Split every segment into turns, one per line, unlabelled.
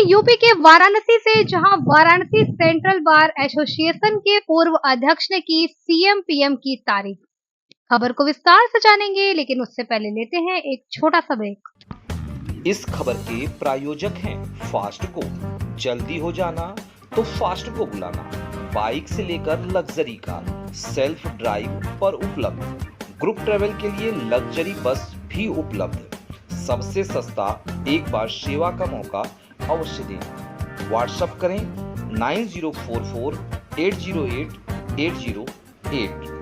UP के वाराणसी से, जहां वाराणसी सेंट्रल बार एसोसिएशन के पूर्व अध्यक्ष ने की सीएम पीएम की तारीफ। खबर को विस्तार से जानेंगे, लेकिन उससे पहले लेते हैं एक छोटा सा ब्रेक।
इस खबर के प्रायोजक हैं फास्ट को। जल्दी हो जाना तो फास्ट को बुलाना। बाइक से लेकर लग्जरी कार, सेल्फ ड्राइव पर उपलब्ध। ग्रुप ट्रेवल के लिए लग्जरी बस भी उपलब्ध। सबसे सस्ता एक बार सेवा का मौका अवश्य दें। व्हाट्सएप करें 9044 808 808।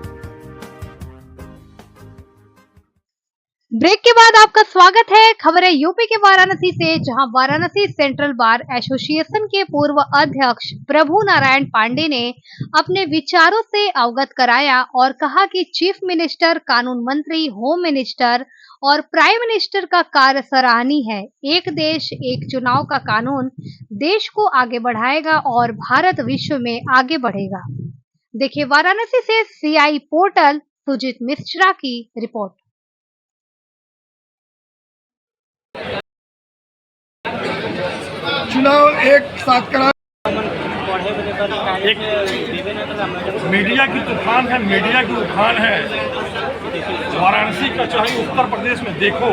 ब्रेक के बाद आपका स्वागत है। खबर है यूपी के वाराणसी से, जहां वाराणसी सेंट्रल बार एसोसिएशन के पूर्व अध्यक्ष प्रभु नारायण पांडे ने अपने विचारों से अवगत कराया और कहा कि चीफ मिनिस्टर, कानून मंत्री, होम मिनिस्टर और प्राइम मिनिस्टर का कार्य सराहनीय है। एक देश एक चुनाव का कानून देश को आगे बढ़ाएगा और भारत विश्व में आगे बढ़ेगा। देखिए वाराणसी से सीआई पोर्टल सुजीत मिश्रा की रिपोर्ट।
चुनाव एक साथ करा। एक मीडिया की तूफान है, मीडिया की उफान है। वाराणसी का चाहे उत्तर प्रदेश में देखो,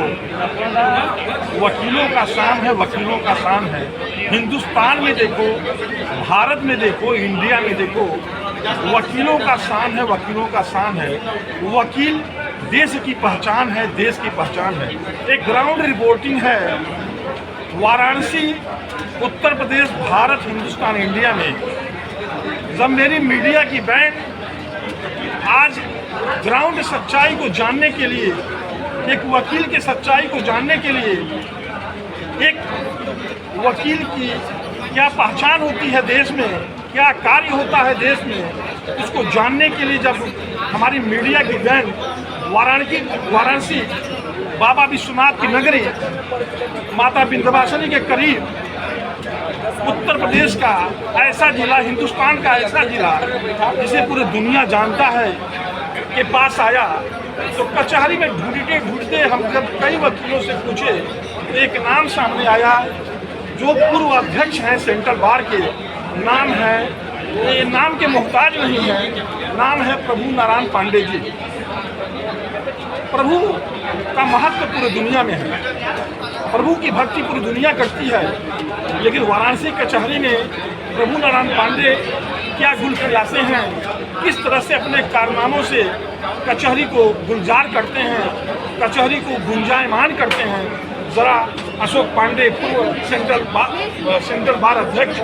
वकीलों का शान है, वकीलों का शान है। हिंदुस्तान में देखो, भारत में देखो, इंडिया में देखो, वकीलों का शान है, वकीलों का शान है। वकील देश की पहचान है, देश की पहचान है। एक ग्राउंड रिपोर्टिंग है। वाराणसी, उत्तर प्रदेश, भारत, हिंदुस्तान, इंडिया में जब मेरी मीडिया की बैंड आज ग्राउंड सच्चाई को जानने के लिए, एक वकील की सच्चाई को जानने के लिए, एक वकील की क्या पहचान होती है देश में, क्या कार्य होता है देश में, उसको जानने के लिए जब हमारी मीडिया की बैंड वाराणसी बाबा विश्वनाथ की नगरी, माता विंध्यवासिनी के करीब, उत्तर प्रदेश का ऐसा जिला, हिंदुस्तान का ऐसा जिला जिसे पूरी दुनिया जानता है, के पास आया, तो कचहरी में ढूंढते ढूंढते हम जब कई वकीलों से पूछे तो एक नाम सामने आया जो पूर्व अध्यक्ष हैं सेंट्रल बार के। नाम है, ये नाम के मोहताज नहीं है, नाम है प्रभु नारायण पांडे जी। प्रभु का महत्व पूरी दुनिया में है, प्रभु की भक्ति पूरी दुनिया करती है, लेकिन वाराणसी कचहरी में प्रभु नारायण पांडे क्या गुल खिलाते हैं, किस तरह से अपने कारनामों से कचहरी को गुलजार करते हैं, कचहरी को गुंजायमान करते हैं। ज़रा अशोक पांडे, पूर्व सेंट्रल बार अध्यक्ष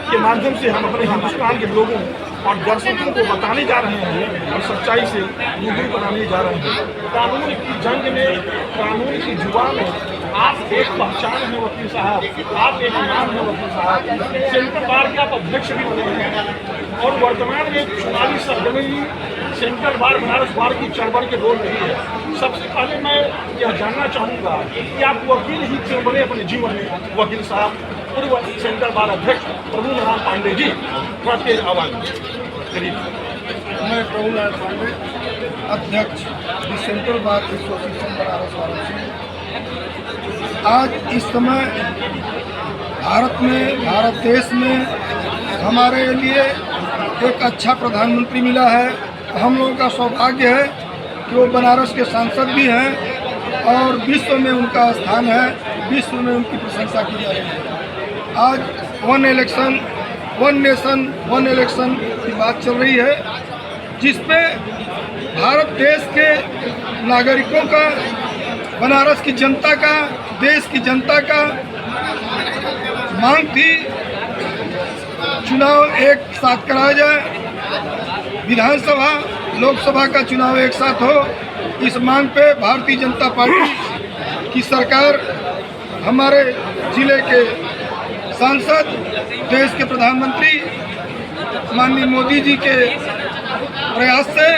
के माध्यम से हम अपने हिंदुस्तान के लोगों और दर्शकों को बताने जा रहे हैं और सच्चाई से रूबरू बनाने जा रहे हैं। कानून की जंग में, कानून की जुबान में आप एक पहचान है वकील साहब, आप एक नाम है वकील साहब। सेंट्रल बार के आप अध्यक्ष भी बने हैं और वर्तमान में चुनावी सरगर्मी सेंट्रल बार, बनारस बार की चढ़बढ़ के रोल रही है। सबसे पहले मैं यह जानना चाहूँगा कि आप वकील ही क्यों बने अपने जीवन में वकील साहब? पूर्व सेंट्रल बार अध्यक्ष प्रभु नारायण पांडे जी, थोड़ा तेज आवाज करीब।
मैं प्रभु नारायण पांडे, अध्यक्ष central bar association Banaras Varanasi. आज इस समय भारत देश में हमारे लिए एक अच्छा प्रधानमंत्री मिला है। हम लोगों का सौभाग्य है कि वो बनारस के सांसद भी हैं और विश्व में उनका स्थान है, विश्व में उनकी प्रशंसा की जा रही है। आज one election, one nation, one election की बात चल रही है, जिसपे भारत देश के नागरिकों का, बनारस की जनता का, देश की जनता का मांग थी चुनाव एक साथ कराया जाए, विधानसभा लोकसभा का चुनाव एक साथ हो। इस मांग पे भारतीय जनता पार्टी की सरकार, हमारे जिले के सांसद, देश के प्रधानमंत्री माननीय मोदी जी के प्रयास से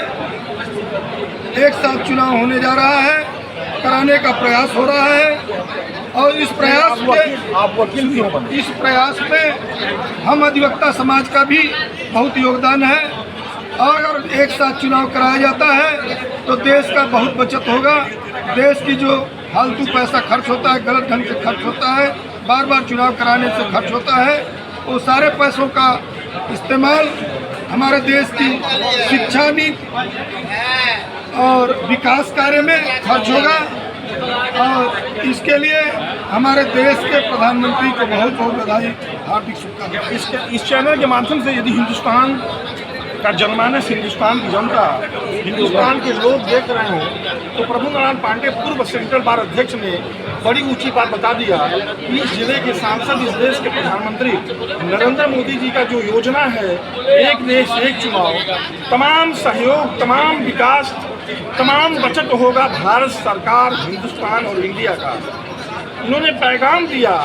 एक साथ चुनाव होने जा रहा है, कराने का प्रयास हो रहा है। और इस प्रयास में
आप वकील क्यों बने?
इस प्रयास में हम अधिवक्ता समाज का भी बहुत योगदान है। अगर एक साथ चुनाव कराया जाता है तो देश का बहुत बचत होगा। देश की जो फालतू पैसा खर्च होता है, गलत ढंग से खर्च होता है, बार बार चुनाव कराने से खर्च होता है, वो सारे पैसों का इस्तेमाल हमारे देश की शिक्षा नीति और विकास कार्य में खर्च होगा। और इसके लिए हमारे देश के प्रधानमंत्री को बहुत बहुत बधाई, हार्दिक शुभकामनाएं।
इस चैनल के माध्यम से यदि हिंदुस्तान का जनमानस, हिंदुस्तान की जनता, हिंदुस्तान के लोग देख रहे हो तो प्रभु नारायण पांडे पूर्व सेंट्रल बार अध्यक्ष ने बड़ी ऊंची बात बता दिया कि इस जिले के सांसद, इस देश के प्रधानमंत्री नरेंद्र मोदी जी का जो योजना है, एक देश एक चुनाव, तमाम सहयोग, तमाम विकास, तमाम बचत होगा भारत सरकार, हिंदुस्तान और इंडिया का। इन्होंने पैगाम दिया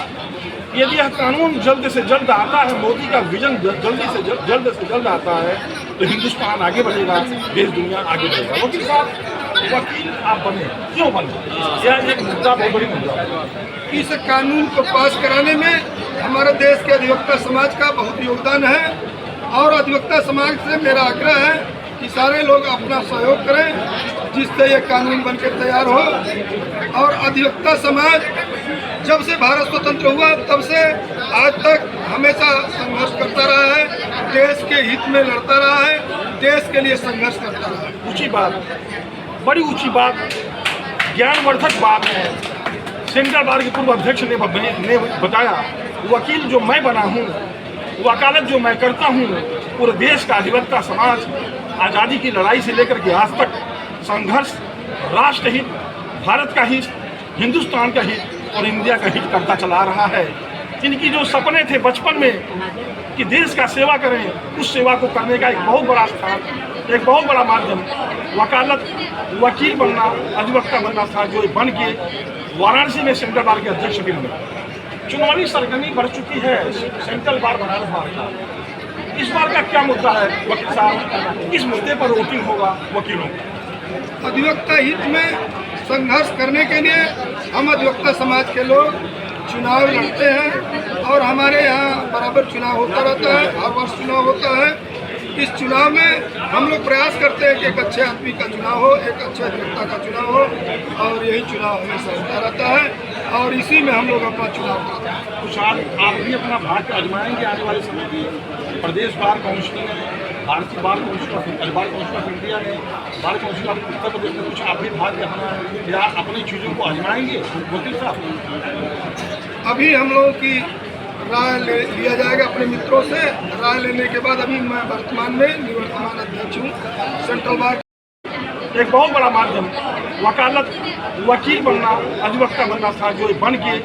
यदि यह कानून जल्द से जल्द आता है, मोदी का विजन जल्द से जल्द आता है तो हिंदुस्तान आगे बढ़ेगा, देश दुनिया आगे बढ़ेगा। वकील साहब, वकील आप बने, क्यों बने? यह एक मुद्दा, बहुत बड़ी मुद्दा है।
इस कानून को पास कराने में हमारे देश के अधिवक्ता समाज का बहुत योगदान है और अधिवक्ता समाज से मेरा आग्रह है कि सारे लोग अपना सहयोग करें जिससे ये कानून बनकर तैयार हो। और अधिवक्ता समाज जब से भारत स्वतंत्र हुआ तब से आज तक हमेशा संघर्ष करता रहा है, देश के हित में लड़ता रहा है, देश के लिए संघर्ष करता रहा है।
ऊंची बात, बड़ी ऊंची बात, ज्ञानवर्धक बात है। सेंट्रल बार के पूर्व अध्यक्ष ने बताया, वकील जो मैं बना हूँ, वकालत जो मैं करता हूँ, पूरे देश का अधिवक्ता समाज आज़ादी की लड़ाई से लेकर के आज तक संघर्ष, राष्ट्र हित, भारत का हित, हिंदुस्तान का हित और इंडिया का हित करता चला रहा है। इनकी जो सपने थे बचपन में कि देश का सेवा करें, उस सेवा को करने का एक बहुत बड़ा स्थान, एक बहुत बड़ा माध्यम वकालत, वकील बनना, अधिवक्ता बनना था, जो बन के वाराणसी में सेंट्रल बार के अध्यक्ष भी बने। चुनावी सरगर्मी बढ़ चुकी है सेंट्रल बार बनारस बार का। इस बार का क्या मुद्दा है वकील साहब? इस मुद्दे पर वोटिंग होगा वकीलों का।
अधिवक्ता हित में संघर्ष करने के लिए हम अधिवक्ता समाज के लोग चुनाव लड़ते हैं और हमारे यहाँ बराबर चुनाव होता रहता है, हर वर्ष चुनाव होता है। इस चुनाव में हम लोग प्रयास करते हैं कि एक अच्छे आदमी का चुनाव हो, एक अच्छे अधिवक्ता का चुनाव हो और यही चुनाव हमेशा होता रहता है और इसी में हम लोग अपना चुनाव करते हैं।
कुछ आप भी अपना भाग्य आजमाएंगे आने वाले समय में? प्रदेश बार काउंसिल ने, भारतीय bar council, bar council of India ने, bar council of Uttar Pradesh में कुछ आप भी भाग्य अपना या अपनी चीज़ों को आजमाएंगे वकील साहब?
अभी हम लोगों की राय लिया जाएगा अपने मित्रों से। राय लेने के बाद अभी मैं वर्तमान में निवर्तमान अध्यक्ष हूँ सेंट्रल बार।
एक बहुत बड़ा माध्यम, वकालत, वकील बनना, अधिवक्ता बनना था, जो बन के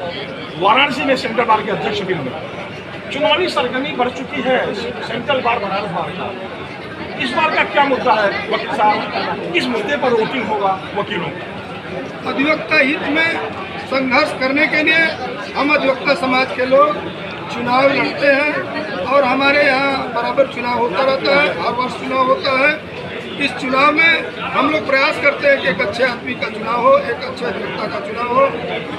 वाराणसी में सेंट्रल बार के अध्यक्ष भी बने। चुनावी सरगर्मी बढ़ चुकी है सेंट्रल बार बनारस बार का। इस बार का क्या मुद्दा है वकील साहब? इस मुद्दे पर वोटिंग होगा वकीलों का।
अधिवक्ता हित में संघर्ष करने के लिए हम अधिवक्ता समाज के लोग चुनाव लड़ते हैं और हमारे यहाँ बराबर चुनाव होता रहता है, हर वर्ष चुनाव होता है। इस चुनाव में हम लोग प्रयास करते हैं कि एक अच्छे आदमी का चुनाव हो, एक अच्छे अधिवक्ता का चुनाव हो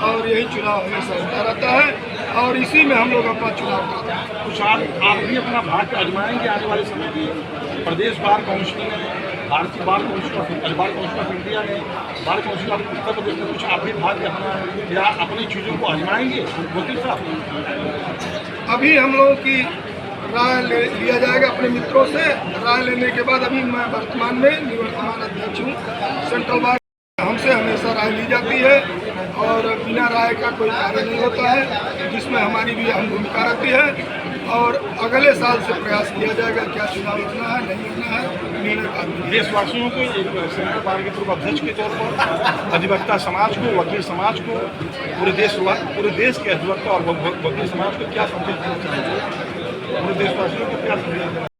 और यही चुनाव हमेशा होता रहता है और इसी में हम लोग अपना चुनाव करते हैं।
कुछ आप भी अपना भाग्य आजमाएंगे आने वाले समय में? प्रदेश बार काउंसिल ने, भारतीय बार काउंसिल ऑफ इंडिया ने, bar council of Uttar Pradesh में कुछ आप भी भाग्य अपना या अपनी चीज़ों को आजमाएंगे वकील साहब?
अभी हम लोगों की राय लिया जाएगा अपने मित्रों से। राय लेने के बाद अभी मैं वर्तमान में निवर्तमान अध्यक्ष हूँ सेंट्रल बार। हमसे हमेशा राय ली जाती है और बिना राय का कोई कार्य नहीं होता है, जिसमें हमारी भी अहम भूमिका रहती है और अगले साल से प्रयास किया जाएगा क्या चुनाव होना है, नहीं होना है, निर्णय।
देशवासियों को एक सेंट्रल बार के पूर्व अध्यक्ष के तौर पर, अधिवक्ता समाज को, वकील समाज को, पूरे देश के अधिवक्ता और वकील समाज को क्या संदेश देना चाहिए? पूरे देशवासियों को क्या संदेश?